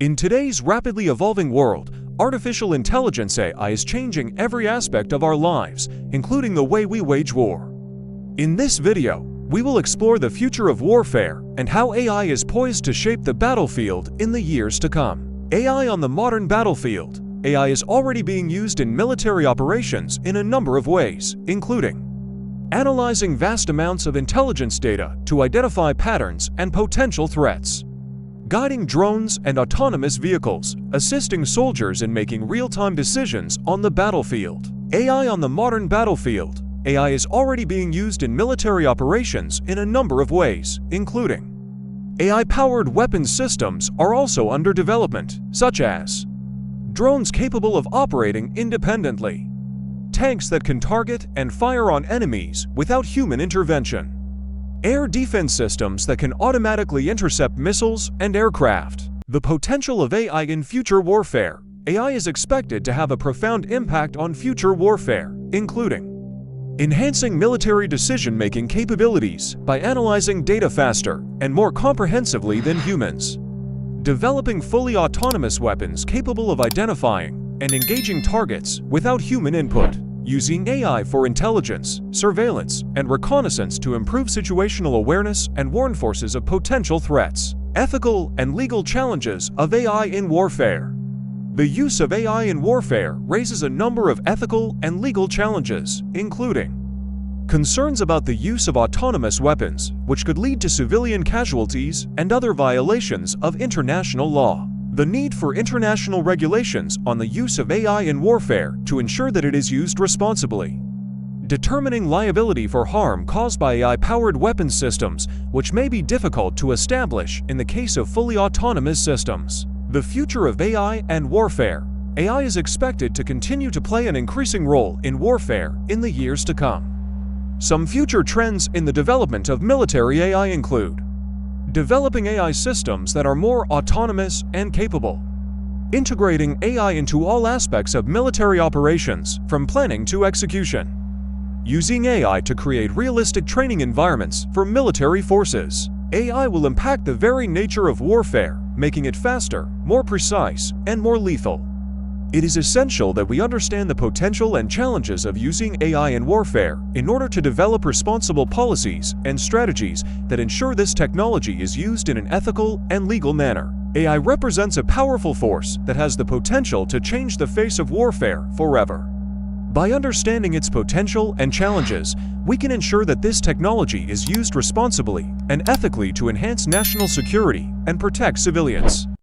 In today's rapidly evolving world, artificial intelligence AI is changing every aspect of our lives, including the way we wage war. In this video, we will explore the future of warfare and how AI is poised to shape the battlefield in the years to come. AI on the modern battlefield. AI is already being used in military operations in a number of ways, including analyzing vast amounts of intelligence data to identify patterns and potential threats, guiding drones and autonomous vehicles, assisting soldiers in making real-time decisions on the battlefield. AI on the modern battlefield. AI is already being used in military operations in a number of ways, including AI-powered weapons systems are also under development, such as drones capable of operating independently, tanks that can target and fire on enemies without human intervention, air defense systems that can automatically intercept missiles and aircraft. The potential of AI in future warfare. AI is expected to have a profound impact on future warfare, including enhancing military decision-making capabilities by analyzing data faster and more comprehensively than humans, developing fully autonomous weapons capable of identifying and engaging targets without human input, using AI for intelligence, surveillance, and reconnaissance to improve situational awareness and warn forces of potential threats. Ethical and legal challenges of AI in warfare. The use of AI in warfare raises a number of ethical and legal challenges, including concerns about the use of autonomous weapons, which could lead to civilian casualties and other violations of international law. The need for international regulations on the use of AI in warfare to ensure that it is used responsibly. Determining liability for harm caused by AI-powered weapons systems, which may be difficult to establish in the case of fully autonomous systems. The future of AI and warfare. AI is expected to continue to play an increasing role in warfare in the years to come. Some future trends in the development of military AI include developing AI systems that are more autonomous and capable, integrating AI into all aspects of military operations, from planning to execution, using AI to create realistic training environments for military forces. AI will impact the very nature of warfare, making it faster, more precise, and more lethal. It is essential that we understand the potential and challenges of using AI in warfare in order to develop responsible policies and strategies that ensure this technology is used in an ethical and legal manner. AI represents a powerful force that has the potential to change the face of warfare forever. By understanding its potential and challenges, we can ensure that this technology is used responsibly and ethically to enhance national security and protect civilians.